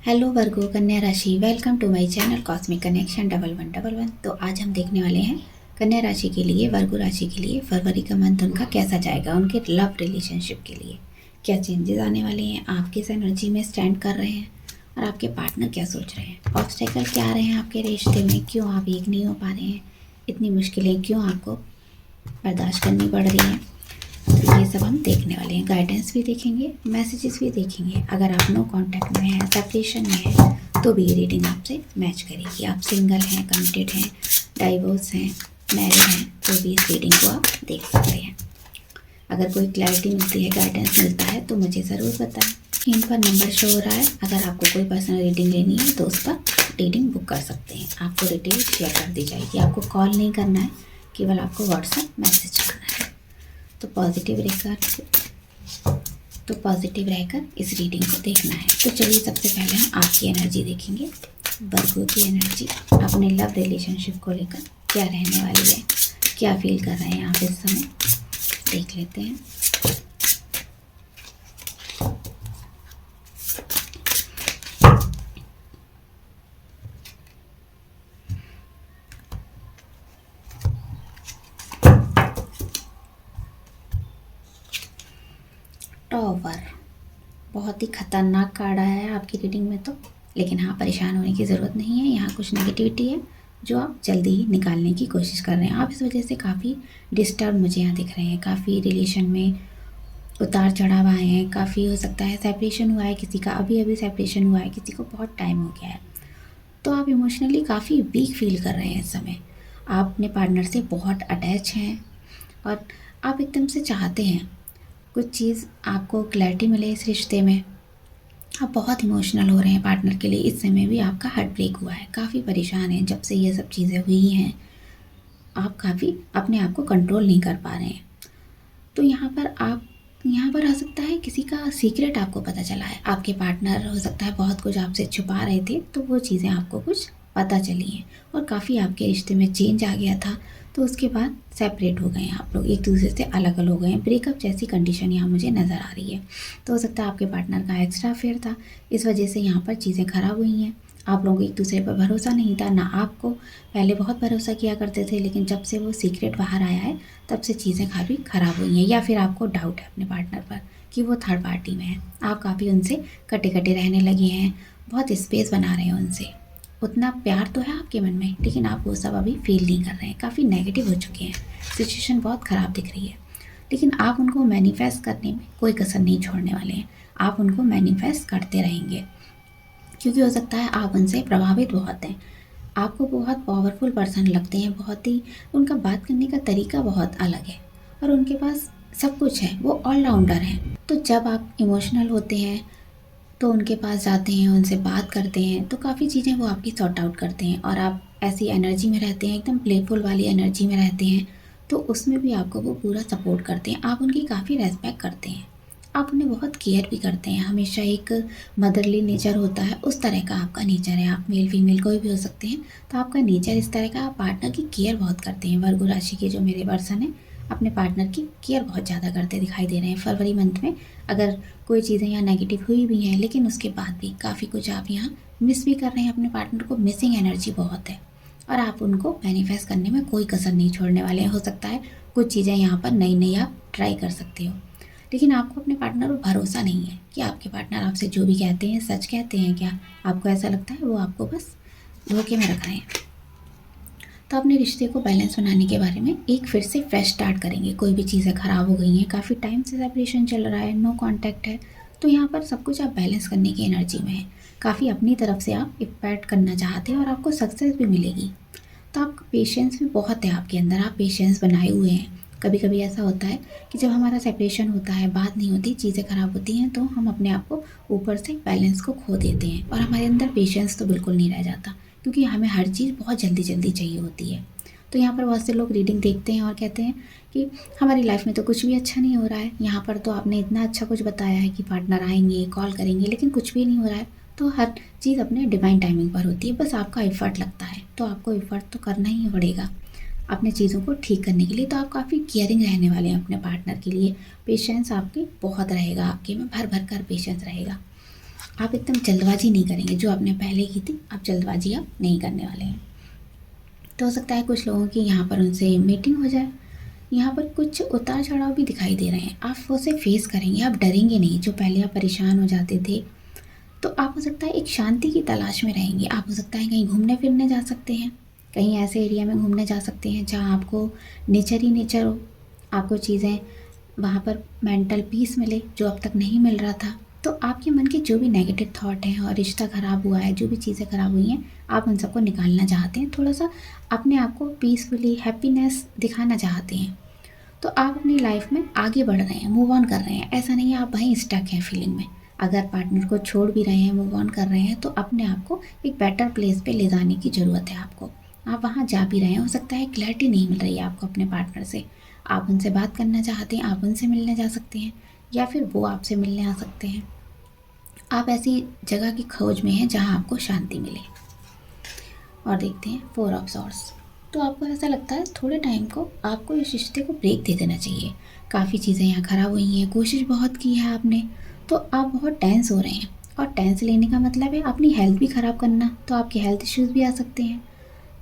Hello Virgo कन्या राशि, welcome to my channel cosmic connection 1111। तो आज हम देखने वाले हैं कन्या राशि के लिए, वर्गो राशि के लिए फरवरी का मंथ उनका कैसा जाएगा। उनके लव रिलेशनशिप के लिए क्या चेंजेस आने वाले हैं, आप किस एनर्जी में स्टैंड कर रहे हैं और आपके पार्टनर क्या सोच रहे हैं, ऑब्स्टेकल क्या आ रहे हैं आपके रिश्ते में, क्यों आप एक नहीं हो पा रहे हैं, इतनी मुश्किलें क्यों आपको बर्दाश्त करनी पड़ रही हैं। तो ये सब हम देखने वाले हैं। गाइडेंस भी देखेंगे, मैसेजेस भी देखेंगे। अगर आप नो कांटेक्ट में हैं, सेपरेशन में हैं, तो भी ये रीडिंग आपसे मैच करेगी। आप सिंगल हैं, कमिटेड हैं, डाइवोर्स हैं, मैरिड हैं, तो भी इस रीडिंग को आप देख सकते हैं। अगर कोई क्लैरिटी मिलती है, गाइडेंस मिलता है तो मुझे ज़रूर बताएं। इन पर नंबर शो हो रहा है। अगर आपको कोई पर्सनल रीडिंग लेनी है तो उस पर रीडिंग बुक कर सकते हैं। आपको डिटेल शेयर कर दी जाएगी। आपको कॉल नहीं करना है, केवल आपको व्हाट्सएप मैसेज करना है। तो पॉजिटिव रहकर इस रीडिंग को देखना है। तो चलिए सबसे पहले हम आपकी एनर्जी देखेंगे। वर्गो की एनर्जी अपने लव रिलेशनशिप को लेकर क्या रहने वाली है, क्या फील कर रहे हैं आप इस समय, देख लेते हैं। टॉवर बहुत ही खतरनाक कार्ड आया है आपकी रीडिंग में तो, लेकिन हाँ, परेशान होने की ज़रूरत नहीं है। यहाँ कुछ नेगेटिविटी है जो आप जल्दी ही निकालने की कोशिश कर रहे हैं। आप इस वजह से काफ़ी डिस्टर्ब मुझे यहाँ दिख रहे हैं। काफ़ी रिलेशन में उतार चढ़ाव आए हैं। काफ़ी हो सकता है सेपरेशन हुआ है किसी का, अभी अभी सेपरेशन हुआ है किसी को, बहुत टाइम हो गया है। तो आप इमोशनली काफ़ी वीक फील कर रहे हैं इस समय। आप अपने पार्टनर से बहुत अटैच हैं और आप एकदम से चाहते हैं कुछ चीज़ आपको क्लैरिटी मिले इस रिश्ते में। आप बहुत इमोशनल हो रहे हैं पार्टनर के लिए। इस समय भी आपका हार्ट ब्रेक हुआ है, काफ़ी परेशान हैं जब से ये सब चीज़ें हुई हैं। आप काफ़ी अपने आप को कंट्रोल नहीं कर पा रहे हैं। तो यहाँ पर हो सकता है किसी का सीक्रेट आपको पता चला है। आपके पार्टनर हो सकता है बहुत कुछ आपसे छुपा रहे थे, तो वो चीज़ें आपको कुछ पता चली हैं और काफ़ी आपके रिश्ते में चेंज आ गया था। तो उसके बाद सेपरेट हो गए हैं आप लोग, एक दूसरे से अलग अलग हो गए हैं। ब्रेकअप जैसी कंडीशन यहाँ मुझे नज़र आ रही है। तो हो सकता है आपके पार्टनर का एक्स्ट्रा अफेयर था, इस वजह से यहाँ पर चीज़ें खराब हुई हैं। आप लोगों को एक दूसरे पर भरोसा नहीं था ना। आपको पहले बहुत भरोसा किया करते थे, लेकिन जब से वो सीक्रेट बाहर आया है तब से चीज़ें काफ़ी ख़राब हुई हैं। या फिर आपको डाउट है अपने पार्टनर पर कि वो थर्ड पार्टी में है। आप काफ़ी उनसे कटे कटे रहने लगे हैं, बहुत स्पेस बना रहे हैं उनसे। उतना प्यार तो है आपके मन में, लेकिन आप वो सब अभी फील नहीं कर रहे हैं। काफ़ी नेगेटिव हो चुके हैं, सिचुएशन बहुत ख़राब दिख रही है। लेकिन आप उनको मैनिफेस्ट करने में कोई कसर नहीं छोड़ने वाले हैं। आप उनको मैनिफेस्ट करते रहेंगे, क्योंकि हो सकता है आप उनसे प्रभावित बहुत हैं। आपको बहुत पावरफुल पर्सन लगते हैं, बहुत ही उनका बात करने का तरीका बहुत अलग है और उनके पास सब कुछ है, वो ऑलराउंडर हैं। तो जब आप इमोशनल होते हैं तो उनके पास जाते हैं, उनसे बात करते हैं, तो काफ़ी चीज़ें वो आपकी सॉर्ट आउट करते हैं। और आप ऐसी एनर्जी में रहते हैं, एकदम प्लेफुल वाली एनर्जी में रहते हैं, तो उसमें भी आपको वो पूरा सपोर्ट करते हैं। आप उनकी काफ़ी रेस्पेक्ट करते हैं, आप उन्हें बहुत केयर भी करते हैं। हमेशा एक मदरली नेचर होता है, उस तरह का आपका नेचर है। आप मेल फीमेल कोई भी हो सकते हैं, तो आपका नेचर इस तरह का। आप पार्टनर की केयर बहुत करते हैं। वर्गो राशि के जो मेरे पर्सन हैं, अपने पार्टनर की केयर बहुत ज़्यादा करते दिखाई दे रहे हैं फरवरी मंथ में। अगर कोई चीज़ें यहाँ नेगेटिव हुई भी हैं, लेकिन उसके बाद भी काफ़ी कुछ आप यहाँ मिस भी कर रहे हैं अपने पार्टनर को। मिसिंग एनर्जी बहुत है और आप उनको मैनिफेस्ट करने में कोई कसर नहीं छोड़ने वाले हैं। हो सकता है कुछ चीज़ें यहाँ पर नई नई आप ट्राई कर सकते हो, लेकिन आपको अपने पार्टनर पर भरोसा नहीं है कि आपके पार्टनर आपसे जो भी कहते हैं सच कहते हैं क्या। आपको ऐसा लगता है वो आपको बस धोखे में रख रहे हैं। तो अपने रिश्ते को बैलेंस बनाने के बारे में एक फिर से फ्रेश स्टार्ट करेंगे। कोई भी चीज़ें ख़राब हो गई हैं, काफ़ी टाइम से सेपरेशन चल रहा है, नो कांटेक्ट है, तो यहाँ पर सब कुछ आप बैलेंस करने की एनर्जी में है। काफ़ी अपनी तरफ से आप इम्पैक्ट करना चाहते हैं और आपको सक्सेस भी मिलेगी। तो आपका पेशेंस भी बहुत है आपके अंदर, आप पेशेंस बनाए हुए हैं। कभी कभी ऐसा होता है कि जब हमारा सेपरेशन होता है, बात नहीं होती, चीज़ें ख़राब होती हैं, तो हम अपने आप को ऊपर से बैलेंस को खो देते हैं और हमारे अंदर पेशेंस तो बिल्कुल नहीं रह जाता, क्योंकि हमें हर चीज़ बहुत जल्दी जल्दी चाहिए होती है। तो यहाँ पर बहुत से लोग रीडिंग देखते हैं और कहते हैं कि हमारी लाइफ में तो कुछ भी अच्छा नहीं हो रहा है। यहाँ पर तो आपने इतना अच्छा कुछ बताया है कि पार्टनर आएंगे, कॉल करेंगे, लेकिन कुछ भी नहीं हो रहा है। तो हर चीज़ अपने डिवाइन टाइमिंग पर होती है, बस आपका एफर्ट लगता है। तो आपको एफर्ट तो करना ही पड़ेगा अपने चीज़ों को ठीक करने के लिए। तो आप काफ़ी केयरिंग रहने वाले हैं अपने पार्टनर के लिए। पेशेंस आपके बहुत रहेगा, आपके में भर भर कर पेशेंस रहेगा। आप एकदम जल्दबाजी नहीं करेंगे, जो आपने पहले की थी आप जल्दबाजी आप नहीं करने वाले हैं। तो हो सकता है कुछ लोगों की यहाँ पर उनसे मीटिंग हो जाए, यहाँ पर कुछ उतार चढ़ाव भी दिखाई दे रहे हैं, आप उसे फेस करेंगे, आप डरेंगे नहीं। जो पहले आप परेशान हो जाते थे, तो आप हो सकता है एक शांति की तलाश में रहेंगे। आप हो सकता है कहीं घूमने फिरने जा सकते हैं, कहीं ऐसे एरिया में घूमने जा सकते हैं जहाँ आपको नेचर ही नेचर हो, आपको चीज़ें वहाँ पर मेंटल पीस मिले जो अब तक नहीं मिल रहा था। तो आपके मन के जो भी नेगेटिव थॉट हैं और रिश्ता ख़राब हुआ है, जो भी चीज़ें ख़राब हुई हैं, आप उन सबको निकालना चाहते हैं, थोड़ा सा अपने आप को पीसफुली हैप्पीनेस दिखाना चाहते हैं। तो आप अपनी लाइफ में आगे बढ़ रहे हैं, मूव ऑन कर रहे हैं। ऐसा नहीं है आप वहीं स्टक हैं फीलिंग में। अगर पार्टनर को छोड़ भी रहे हैं, मूव ऑन कर रहे हैं, तो अपने आप को एक बेटर प्लेस पे ले जाने की ज़रूरत है आपको। आप वहाँ जा भी रहे हैं, हो सकता है क्लैरिटी नहीं मिल रही है आपको अपने पार्टनर से, आप उनसे बात करना चाहते हैं, आप उनसे मिलने जा सकते हैं या फिर वो आपसे मिलने आ सकते हैं। आप ऐसी जगह की खोज में हैं जहाँ आपको शांति मिले। और देखते हैं 4 ऑफ सॉर्ड्स। तो आपको ऐसा लगता है थोड़े टाइम को आपको इस रिश्ते को ब्रेक दे देना चाहिए। काफ़ी चीज़ें यहाँ ख़राब हुई हैं, कोशिश बहुत की है आपने, तो आप बहुत टेंस हो रहे हैं। और टेंस लेने का मतलब है अपनी हेल्थ भी ख़राब करना, तो आपके हेल्थ इश्यूज़ भी आ सकते हैं।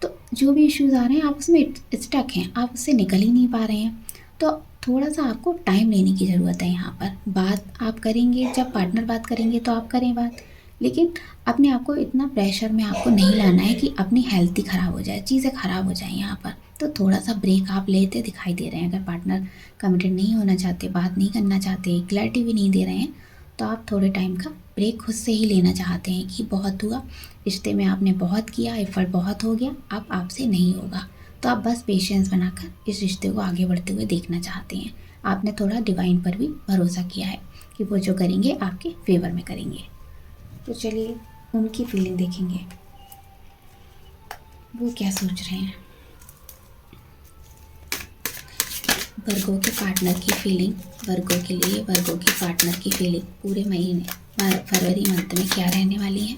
तो जो भी इश्यूज़ आ रहे हैं आप उसमें स्टक हैं, आप उससे निकल ही नहीं पा रहे हैं। तो थोड़ा सा आपको टाइम लेने की ज़रूरत है यहाँ पर। बात आप करेंगे, जब पार्टनर बात करेंगे तो आप करें बात, लेकिन अपने आप को इतना प्रेशर में आपको नहीं लाना है कि अपनी हेल्थ ही ख़राब हो जाए, चीज़ें ख़राब हो जाएं यहाँ पर। तो थोड़ा सा ब्रेक आप लेते दिखाई दे रहे हैं। अगर पार्टनर कमिटेड नहीं होना चाहते, बात नहीं करना चाहते, क्लैरिटी भी नहीं दे रहे हैं, तो आप थोड़े टाइम का ब्रेक खुद से ही लेना चाहते हैं कि बहुत हुआ, रिश्ते में आपने बहुत किया, एफर्ट बहुत हो गया, अब आपसे नहीं होगा। तो आप बस पेशेंस बनाकर इस रिश्ते को आगे बढ़ते हुए देखना चाहते हैं। आपने थोड़ा डिवाइन पर भी भरोसा किया है कि वो जो करेंगे आपके फेवर में करेंगे। तो चलिए उनकी फीलिंग देखेंगे, वो क्या सोच रहे हैं। वर्गो के पार्टनर की फीलिंग, वर्गो के लिए वर्गो के पार्टनर की फीलिंग पूरे महीने फरवरी मंथ में क्या रहने वाली है।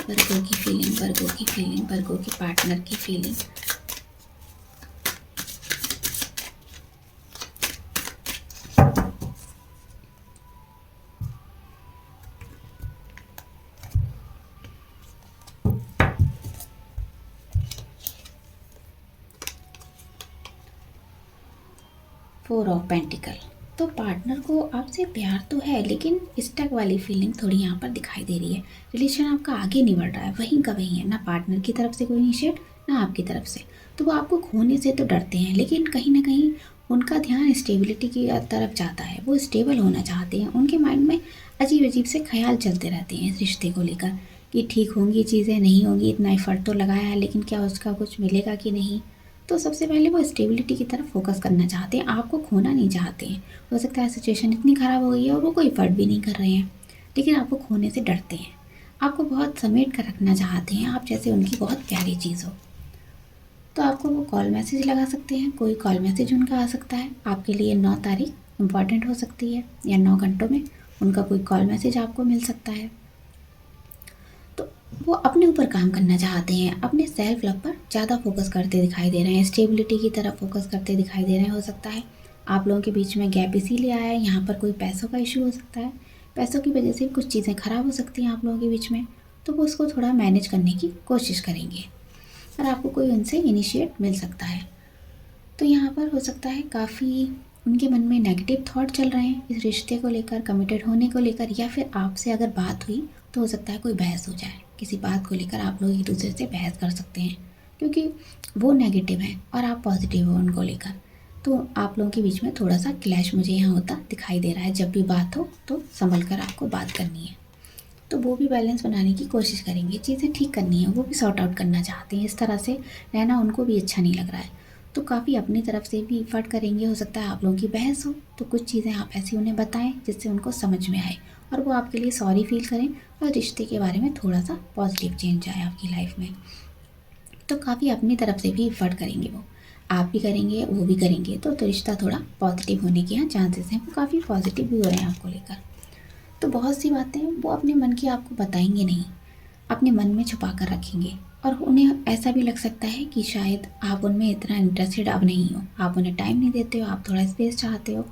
वर्गो की फीलिंग, वर्गो की फीलिंग, वर्गो के पार्टनर की फीलिंग। Four of pentacle. तो पार्टनर को आपसे प्यार तो है, लेकिन स्टक वाली फीलिंग थोड़ी यहाँ पर दिखाई दे रही है। रिलेशन आपका आगे नहीं बढ़ रहा है, वहीं का वहीं है, ना पार्टनर की तरफ से कोई इनिशिएट, ना आपकी तरफ से। तो वो आपको खोने से तो डरते हैं, लेकिन कहीं ना कहीं उनका ध्यान स्टेबिलिटी की तरफ जाता है। वो स्टेबल होना चाहते हैं, उनके माइंड में अजीब अजीब से ख्याल चलते रहते हैं इस रिश्ते को लेकर कि ठीक होंगी चीज़ें, नहीं होंगी, इतना एफर्ट तो लगाया है लेकिन क्या उसका कुछ मिलेगा कि नहीं। तो सबसे पहले वो स्टेबिलिटी की तरफ फोकस करना चाहते हैं, आपको खोना नहीं चाहते हैं। हो सकता है सिचुएशन इतनी ख़राब हो गई है और वो कोई एफर्ट भी नहीं कर रहे हैं, लेकिन आपको खोने से डरते हैं। आपको बहुत समेट कर रखना चाहते हैं, आप जैसे उनकी बहुत प्यारी चीज़ हो। तो आपको वो कॉल मैसेज लगा सकते हैं, कोई कॉल मैसेज उनका आ सकता है आपके लिए। 9 तारीख इम्पॉर्टेंट हो सकती है, या 9 घंटों में उनका कोई कॉल मैसेज आपको मिल सकता है। तो वो अपने ऊपर काम करना चाहते हैं, अपने सेल्फ लव पर ज़्यादा फोकस करते दिखाई दे रहे हैं, स्टेबिलिटी की तरफ फोकस करते दिखाई दे रहे हैं। हो सकता है आप लोगों के बीच में गैप इसीलिए आया है, यहाँ पर कोई पैसों का इशू हो सकता है, पैसों की वजह से कुछ चीज़ें ख़राब हो सकती हैं आप लोगों के बीच में। तो वो उसको थोड़ा मैनेज करने की कोशिश करेंगे और आपको कोई उनसे इनिशिएट मिल सकता है। तो यहाँ पर हो सकता है काफ़ी उनके मन में नेगेटिव थॉट चल रहे हैं इस रिश्ते को लेकर, कमिटेड होने को लेकर, या फिर आपसे अगर बात हुई तो हो सकता है कोई बहस हो जाए, किसी बात को लेकर आप लोग एक दूसरे से बहस कर सकते हैं, क्योंकि वो नेगेटिव हैं और आप पॉजिटिव हो उनको लेकर। तो आप लोगों के बीच में थोड़ा सा क्लैश मुझे यहाँ होता दिखाई दे रहा है। जब भी बात हो तो संभल कर आपको बात करनी है। तो वो भी बैलेंस बनाने की कोशिश करेंगे, चीज़ें ठीक करनी है, वो भी सॉर्ट आउट करना चाहते हैं। इस तरह से रहना उनको भी अच्छा नहीं लग रहा है, तो काफ़ी अपनी तरफ से भी एफर्ट करेंगे। हो सकता है आप लोगों की बहस हो तो कुछ चीज़ें आप ऐसी उन्हें बताएं जिससे उनको समझ में आए और वो आपके लिए सॉरी फील करें और रिश्ते के बारे में थोड़ा सा पॉजिटिव चेंज आए आपकी लाइफ में। तो काफ़ी अपनी तरफ से भी एफर्ट करेंगे, वो आप भी करेंगे, वो भी करेंगे, तो रिश्ता थोड़ा पॉजिटिव होने के यहाँ चांसेस हैं। वो काफ़ी पॉजिटिव भी हो रहे हैं आपको लेकर। तो बहुत सी बातें वो अपने मन की आपको बताएंगे नहीं, अपने मन में छुपा कर रखेंगे। और उन्हें ऐसा भी लग सकता है कि शायद आप उनमें इतना इंटरेस्टेड अब नहीं हो, आप उन्हें टाइम नहीं देते हो, आप थोड़ा स्पेस चाहते हो,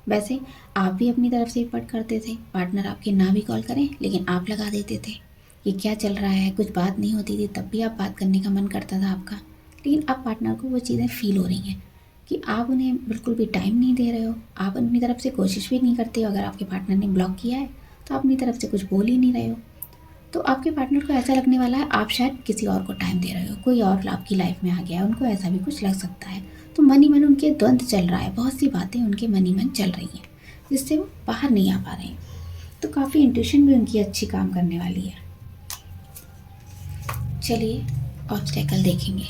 वैसे आप भी अपनी तरफ से एफर्ट करते थे, पार्टनर आपके ना भी कॉल करें लेकिन आप लगा देते थे कि क्या चल रहा है, कुछ बात नहीं होती थी तब भी आप बात करने का मन करता था आपका। लेकिन अब पार्टनर को वो चीज़ें फील हो रही हैं कि आप उन्हें बिल्कुल भी टाइम नहीं दे रहे हो, आप अपनी तरफ से कोशिश भी नहीं करते हो। अगर आपके पार्टनर ने ब्लॉक किया है तो आप अपनी तरफ से कुछ बोल ही नहीं रहे हो, तो आपके पार्टनर को ऐसा लगने वाला है आप शायद किसी और को टाइम दे रहे हो, कोई और आपकी लाइफ में आ गया है, उनको ऐसा भी कुछ लग सकता है। तो मन ही मन उनके द्वंद्व चल रहा है, बहुत सी बातें उनके मन ही मन चल रही हैं जिससे वो बाहर नहीं आ पा रहे हैं। तो काफ़ी इंट्यूशन भी उनकी अच्छी काम करने वाली है। चलिए ऑब्स्टेकल देखेंगे,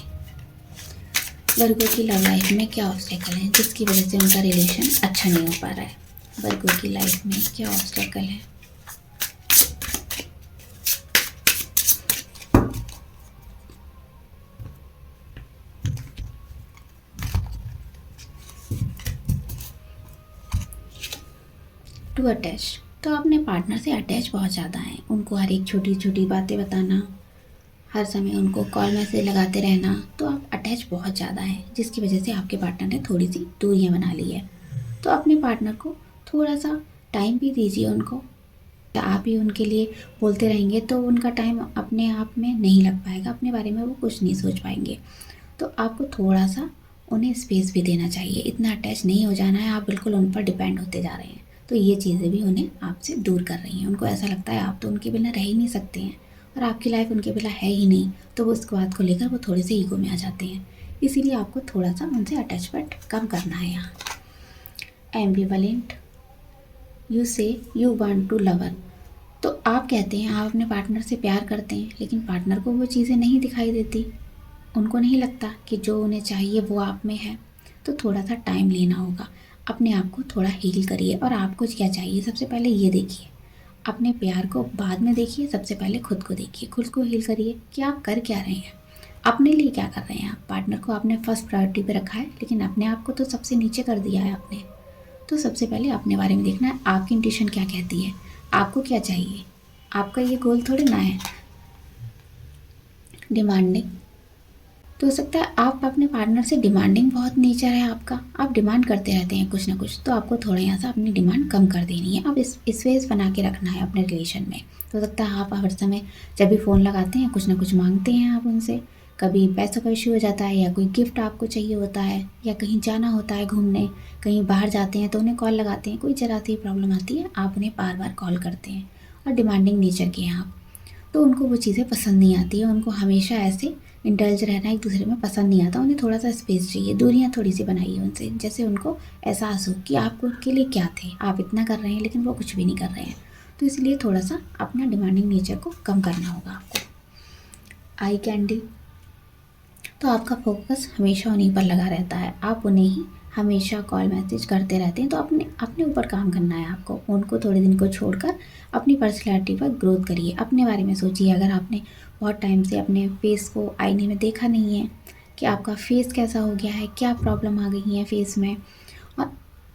वर्गो की लव लाइफ में क्या ऑब्स्टेकल है जिसकी वजह से उनका रिलेशन अच्छा नहीं हो पा रहा है। वर्गो की लाइफ में क्या ऑब्स्टेकल है। टू अटैच, तो अपने पार्टनर से अटैच बहुत ज़्यादा हैं, उनको हर एक छोटी छोटी बातें बताना, हर समय उनको कॉल मैसेज लगाते रहना, तो आप अटैच बहुत ज़्यादा हैं जिसकी वजह से आपके पार्टनर ने थोड़ी सी दूरियां बना ली है। तो अपने पार्टनर को थोड़ा सा टाइम भी दीजिए उनको। आप ही उनके लिए बोलते रहेंगे तो उनका टाइम अपने आप में नहीं लग पाएगा, अपने बारे में वो कुछ नहीं सोच पाएंगे। तो आपको थोड़ा सा उन्हें स्पेस भी देना चाहिए, इतना अटैच नहीं हो जाना है, आप बिल्कुल उन पर डिपेंड होते जा रहे हैं। तो ये चीज़ें भी उन्हें आपसे दूर कर रही हैं, उनको ऐसा लगता है आप तो उनके बिना रह ही नहीं सकते हैं और आपकी लाइफ उनके बिना है ही नहीं, तो वो इस बात को लेकर वो थोड़े से ईगो में आ जाते हैं। इसीलिए आपको थोड़ा सा उनसे अटैचमेंट कम करना है। यहाँ एम्बिवलेंट, यू से यू वांट टू लवर, तो आप कहते हैं आप अपने पार्टनर से प्यार करते हैं लेकिन पार्टनर को वो चीज़ें नहीं दिखाई देती, उनको नहीं लगता कि जो उन्हें चाहिए वो आप में है। तो थोड़ा सा टाइम लेना होगा, अपने आप को थोड़ा हील करिए। और आपको क्या चाहिए सबसे पहले ये देखिए, अपने प्यार को बाद में देखिए, सबसे पहले खुद को देखिए, खुद को हील करिए कि आप कर क्या रहे हैं, अपने लिए क्या कर रहे हैं। आप पार्टनर को आपने फर्स्ट प्रायोरिटी पे रखा है लेकिन अपने आप को तो सबसे नीचे कर दिया है आपने। तो सबसे पहले अपने बारे में देखना है, आपकी इंट्यूशन क्या कहती है, आपको क्या चाहिए। आपका ये गोल थोड़ी ना है डिमांडिंग। तो हो सकता है आप अपने पार्टनर से डिमांडिंग बहुत नेचर है आपका, आप डिमांड करते रहते हैं कुछ ना कुछ, तो आपको थोड़ा यहाँ से अपनी डिमांड कम कर देनी है। अब इस स्पेस बना के रखना है अपने रिलेशन में। तो हो सकता है आप हर समय जब भी फ़ोन लगाते हैं कुछ ना कुछ मांगते हैं आप उनसे, कभी पैसों का इशू हो जाता है या कोई गिफ्ट आपको चाहिए होता है या कहीं जाना होता है घूमने, कहीं बाहर जाते हैं तो उन्हें कॉल लगाते हैं, कोई जरा सी प्रॉब्लम आती है आप उन्हें बार बार कॉल करते हैं और डिमांडिंग नेचर के हैं आप। तो उनको वो चीज़ें पसंद नहीं आती है, उनको हमेशा ऐसे इंडल्ज रहना एक दूसरे में पसंद नहीं आता, उन्हें थोड़ा सा स्पेस चाहिए, दूरियां थोड़ी सी बनाइए उनसे, जैसे उनको एहसास हो कि आप उनके लिए क्या थे, आप इतना कर रहे हैं लेकिन वो कुछ भी नहीं कर रहे हैं। तो इसलिए थोड़ा सा अपना डिमांडिंग नेचर को कम करना होगा आपको। आई कैंडी, तो आपका फोकस हमेशा उन्हीं पर लगा रहता है, आप उन्हें ही हमेशा कॉल मैसेज करते रहते हैं। तो अपने अपने ऊपर काम करना है आपको, उनको थोड़े दिन को छोड़कर अपनी पर्सनैलिटी पर ग्रोथ करिए, अपने बारे में सोचिए। अगर आपने बहुत टाइम से अपने फेस को आईने में देखा नहीं है कि आपका फेस कैसा हो गया है, क्या प्रॉब्लम आ गई है फेस में, और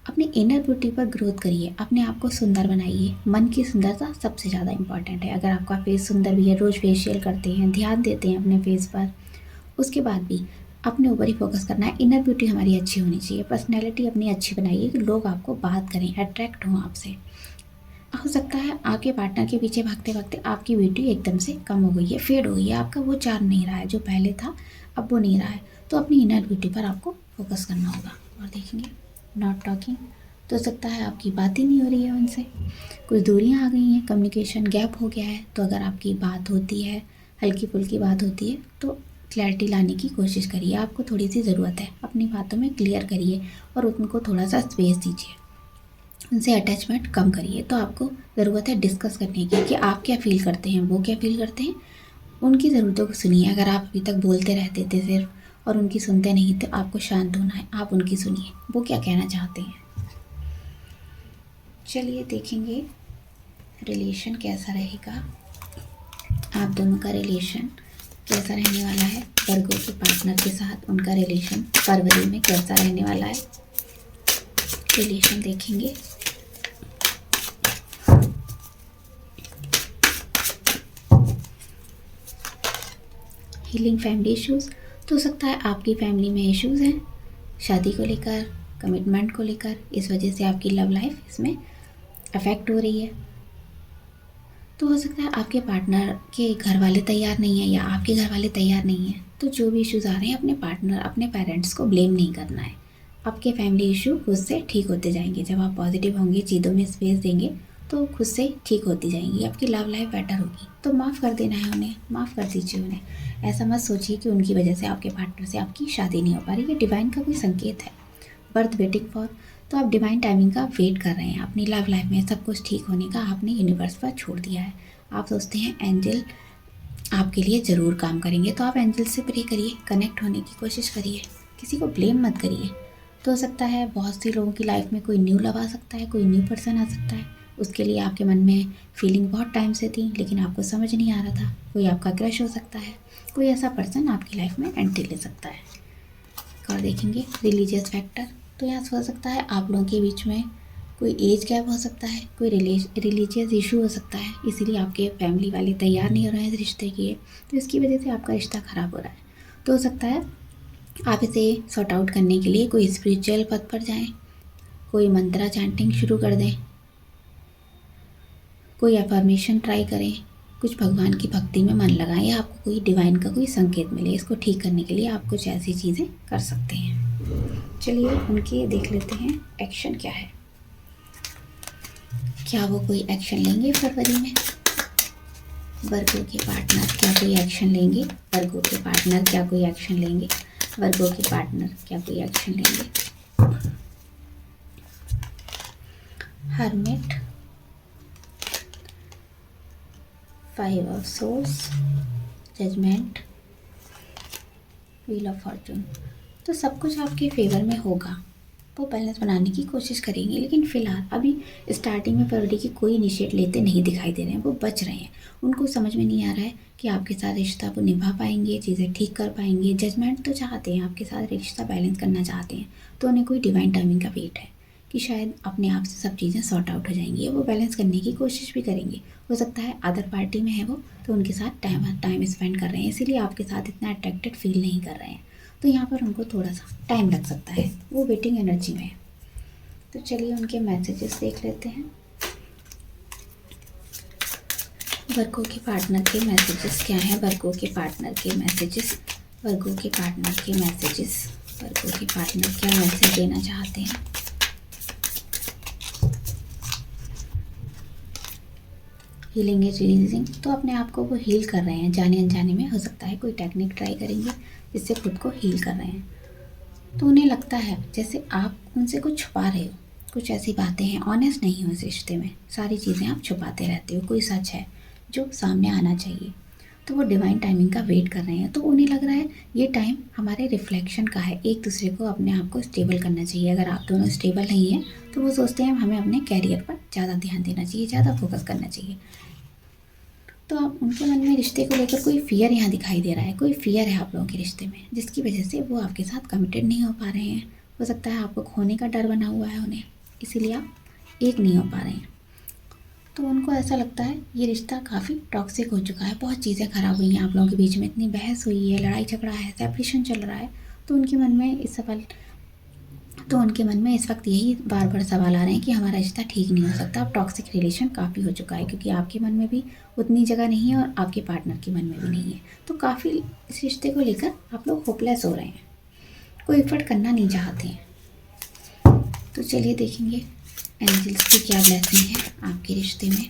अपनी इनर ब्यूटी पर ग्रोथ करिए, अपने आप को सुंदर बनाइए। मन की सुंदरता सबसे ज़्यादा इंपॉर्टेंट है। अगर आपका फेस सुंदर भी है, रोज़ फेशियल करते हैं, ध्यान देते हैं अपने फेस पर, उसके बाद भी अपने ऊपर ही फोकस करना है। इनर ब्यूटी हमारी अच्छी होनी चाहिए, पर्सनैलिटी अपनी अच्छी बनाइए कि लोग आपको बात करें, अट्रैक्ट हों आपसे। हो सकता है आपके पार्टनर के पीछे भागते भागते आपकी ब्यूटी एकदम से कम हो गई है, फेड हो गई है, आपका वो चार्म नहीं रहा है जो पहले था, अब वो नहीं रहा है। तो अपनी इनर ब्यूटी पर आपको फोकस करना होगा। और देखेंगे नॉट टॉकिंग, तो हो सकता है आपकी बात ही नहीं हो रही है उनसे, कुछ दूरियां आ गई हैं, कम्युनिकेशन गैप हो गया है। तो अगर आपकी बात होती है, हल्की फुल्की बात होती है, तो क्लैरिटी लाने की कोशिश करिए, आपको थोड़ी सी ज़रूरत है, अपनी बातों में क्लियर करिए और उनको थोड़ा सा स्पेस दीजिए, उनसे अटैचमेंट कम करिए। तो आपको ज़रूरत है डिस्कस करने की कि आप क्या फ़ील करते हैं, वो क्या फ़ील करते हैं, उनकी ज़रूरतों को सुनिए। अगर आप अभी तक बोलते रहते थे सिर्फ और उनकी सुनते नहीं थे, आपको शांत होना है, आप उनकी सुनिए, वो क्या कहना चाहते हैं। चलिए देखेंगे रिलेशन कैसा रहेगा, आप दोनों का रिलेशन कैसा रहने वाला है। वर्गो के पार्टनर के साथ उनका रिलेशन फरवरी में कैसा रहने वाला है, रिलेशन देखेंगे। हीलिंग फैमिली इश्यूज़, तो हो सकता है आपकी फैमिली में इश्यूज़ हैं शादी को लेकर, कमिटमेंट को लेकर, इस वजह से आपकी लव लाइफ इसमें अफेक्ट हो रही है। तो हो सकता है आपके पार्टनर के घर वाले तैयार नहीं है या आपके घर वाले तैयार नहीं है। तो जो भी इश्यूज़ आ रहे हैं अपने पार्टनर, अपने पेरेंट्स को ब्लेम नहीं करना है। आपके फैमिली इशू खुद से ठीक होते जाएंगे। जब आप पॉजिटिव होंगे, चीज़ों में स्पेस देंगे तो खुद से ठीक होती जाएंगी, आपकी लव लाइफ बेटर होगी। तो माफ़ कर देना है उन्हें, माफ़ कर दीजिए उन्हें। ऐसा मत सोचिए कि उनकी वजह से आपके पार्टनर से आपकी शादी नहीं हो पा रही। ये डिवाइन का कोई संकेत है, बर्थ वेटिंग फॉर। तो आप डिवाइन टाइमिंग का वेट कर रहे हैं। अपनी लव लाइफ में सब कुछ ठीक होने का आपने यूनिवर्स पर छोड़ दिया है। आप सोचते हैं एंजल आपके लिए ज़रूर काम करेंगे, तो आप एंजल से प्रे करिए, कनेक्ट होने की कोशिश करिए, किसी को ब्लेम मत करिए। तो हो सकता है बहुत सी लोगों की लाइफ में कोई न्यू लव आ सकता है, कोई न्यू पर्सन आ सकता है। उसके लिए आपके मन में फीलिंग बहुत टाइम से थी लेकिन आपको समझ नहीं आ रहा था। कोई आपका क्रश हो सकता है, कोई ऐसा पर्सन आपकी लाइफ में एंट्री ले सकता है। और देखेंगे रिलीजियस फैक्टर। तो यहाँ हो सकता है आप लोगों के बीच में कोई एज गैप हो सकता है, कोई रिलीजियस इशू हो सकता है, इसीलिए आपके फैमिली वाले तैयार नहीं हो रहे हैं इस रिश्ते के लिए। तो इसकी वजह से आपका रिश्ता ख़राब हो रहा है। तो हो सकता है आप इसे सॉर्ट आउट करने के लिए कोई स्पिरिचुअल पथ पर जाएं, कोई मंत्रा चैंटिंग शुरू कर दें, कोई अफर्मेशन ट्राई करें, कुछ भगवान की भक्ति में मन लगाएं या आपको कोई डिवाइन का कोई संकेत मिले। इसको ठीक करने के लिए आप कुछ ऐसी चीज़ें कर सकते हैं। चलिए उनके देख लेते हैं एक्शन क्या है। क्या वो कोई एक्शन लेंगे फरवरी में? वर्गो के पार्टनर क्या कोई एक्शन लेंगे? वर्गो के पार्टनर क्या कोई एक्शन लेंगे? वर्गो के पार्टनर क्या कोई एक्शन लेंगे? Hermit, 5 of swords, judgement, wheel of fortune. तो सब कुछ आपके फेवर में होगा। वो बैलेंस बनाने की कोशिश करेंगे, लेकिन फ़िलहाल अभी स्टार्टिंग में फरवरी की कोई इनिशिएट लेते नहीं दिखाई दे रहे हैं। वो बच रहे हैं। उनको समझ में नहीं आ रहा है कि आपके साथ रिश्ता वो निभा पाएंगे, चीज़ें ठीक कर पाएंगे। जजमेंट तो चाहते हैं, आपके साथ रिश्ता बैलेंस करना चाहते हैं। तो उन्हें कोई डिवाइन टाइमिंग का वेट है कि शायद अपने आप से सब चीज़ें सॉर्ट आउट हो जाएंगी। वो बैलेंस करने की कोशिश भी करेंगे। हो सकता है अदर पार्टी में है वो, तो उनके साथ टाइम स्पेंड कर रहे हैं, इसीलिए आपके साथ इतना अट्रैक्टेड फील नहीं कर रहे हैं। तो यहाँ पर उनको थोड़ा सा टाइम लग सकता है, वो वेटिंग एनर्जी में है। तो चलिए उनके मैसेजेस देख लेते हैं। वर्गो के पार्टनर के मैसेजेस क्या हैं? वर्गो के पार्टनर के मैसेजेस, वर्गो के पार्टनर के मैसेजेस, वर्गो के पार्टनर क्या मैसेज देना चाहते हैं? Healing is releasing. तो अपने आप को वो हील कर रहे हैं, जाने अनजाने में। हो सकता है कोई टेक्निक ट्राई करेंगे जिससे खुद को हील कर रहे हैं। तो उन्हें लगता है जैसे आप उनसे कुछ छुपा रहे हो, कुछ ऐसी बातें हैं, ऑनेस्ट नहीं हो इस रिश्ते में, सारी चीज़ें आप छुपाते रहते हो। कोई सच है जो सामने आना चाहिए। तो वो डिवाइन टाइमिंग का वेट कर रहे हैं। तो उन्हें लग रहा है ये टाइम हमारे रिफ्लेक्शन का है, एक दूसरे को अपने आप को स्टेबल करना चाहिए। अगर आप दोनों स्टेबल नहीं हैं तो वो सोचते हैं हमें अपने कैरियर पर ज़्यादा ध्यान देना चाहिए, ज़्यादा फोकस करना चाहिए। तो आप उनके मन में रिश्ते को लेकर कोई फियर यहाँ दिखाई दे रहा है, कोई फियर है आप लोगों के रिश्ते में, जिसकी वजह से वो आपके साथ कमिटेड नहीं हो पा रहे हैं। हो सकता है आपको खोने का डर बना हुआ है उन्हें, इसीलिए आप एक नहीं हो पा रहे हैं। तो उनको ऐसा लगता है ये रिश्ता काफ़ी टॉक्सिक हो चुका है, बहुत चीज़ें ख़राब हुई हैं आप लोगों के बीच में, इतनी बहस हुई है, लड़ाई झगड़ा है, सेपरेशन चल रहा है। तो उनके मन में इस वक्त यही बार बार सवाल आ रहे हैं कि हमारा रिश्ता ठीक नहीं हो सकता। अब टॉक्सिक रिलेशन काफ़ी हो चुका है, क्योंकि आपके मन में भी उतनी जगह नहीं है और आपके पार्टनर के मन में भी नहीं है। तो काफ़ी इस रिश्ते को लेकर आप लोग होपलेस हो रहे हैं, कोई एफर्ट करना नहीं चाहते हैं। तो चलिए देखेंगे एंजल्स की क्या ब्लेसिंग है आपके रिश्ते में।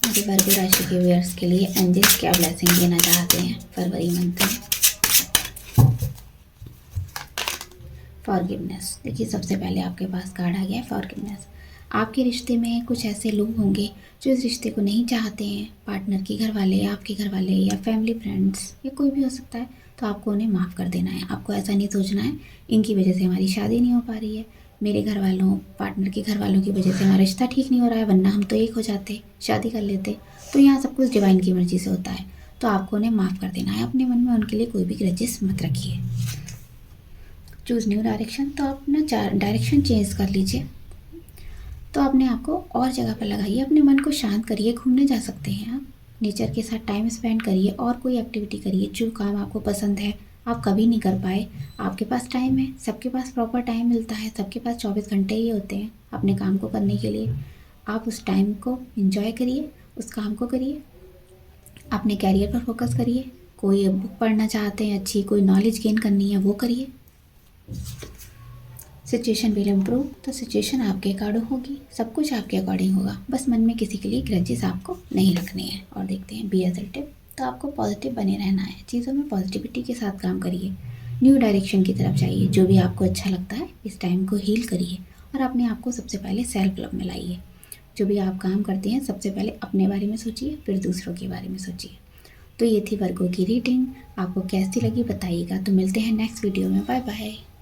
मेरे वर्गो राशि के व्यूअर्स के लिए एंजल्स क्या ब्लेसिंग देना चाहते हैं फरवरी मंथ में। फॉरगिवनेस। देखिए सबसे पहले आपके पास कार्ड आ गया है फॉरगिवनेस। आपके रिश्ते में कुछ ऐसे लोग होंगे जो इस रिश्ते को नहीं चाहते हैं, पार्टनर के घर वाले, आपके घर वाले या फैमिली फ्रेंड्स या कोई भी हो सकता है। तो आपको उन्हें माफ़ कर देना है। आपको ऐसा नहीं सोचना है इनकी वजह से हमारी शादी नहीं हो पा रही है, मेरे घर वालों, पार्टनर के घर वालों की वजह से हमारा रिश्ता ठीक नहीं हो रहा है, वरना हम तो एक हो जाते, शादी कर लेते। तो यहाँ सब कुछ डिवाइन की मर्जी से होता है। तो आपको उन्हें माफ़ कर देना है। अपने मन में उनके लिए कोई भी ग्रजेस मत रखिए। Choose new direction. तो आप अपना डायरेक्शन चेंज कर लीजिए। तो अपने आप को और जगह पर लगाइए, अपने मन को शांत करिए। घूमने जा सकते हैं आप, नेचर के साथ टाइम स्पेंड करिए और कोई एक्टिविटी करिए जो काम आपको पसंद है, आप कभी नहीं कर पाए। आपके पास टाइम है, सबके पास प्रॉपर टाइम मिलता है, सबके पास 24 घंटे ही होते हैं अपने काम को करने के लिए। आप उस टाइम को एंजॉय करिए, उस काम को करिए, अपने कैरियर पर फोकस करिए। कोई बुक पढ़ना चाहते हैं अच्छी, कोई नॉलेज गेन करनी है वो करिए। सिचुएशन विल इम्प्रूव, तो सिचुएशन आपके अकॉर्डिंग होगी, सब कुछ आपके अकॉर्डिंग होगा। बस मन में किसी के लिए ग्रजेस आपको नहीं रखने हैं। और देखते हैं बी एज ए टिप, तो आपको पॉजिटिव बने रहना है, चीज़ों में पॉजिटिविटी के साथ काम करिए, न्यू डायरेक्शन की तरफ जाइए। जो भी आपको अच्छा लगता है इस टाइम को हील करिए और अपने आप को सबसे पहले सेल्फ लव में लाइए। जो भी आप काम करते हैं सबसे पहले अपने बारे में सोचिए, फिर दूसरों के बारे में सोचिए। तो ये थी वर्गों की रीडिंग, आपको कैसी लगी बताइएगा। तो मिलते हैं नेक्स्ट वीडियो में, बाय बाय।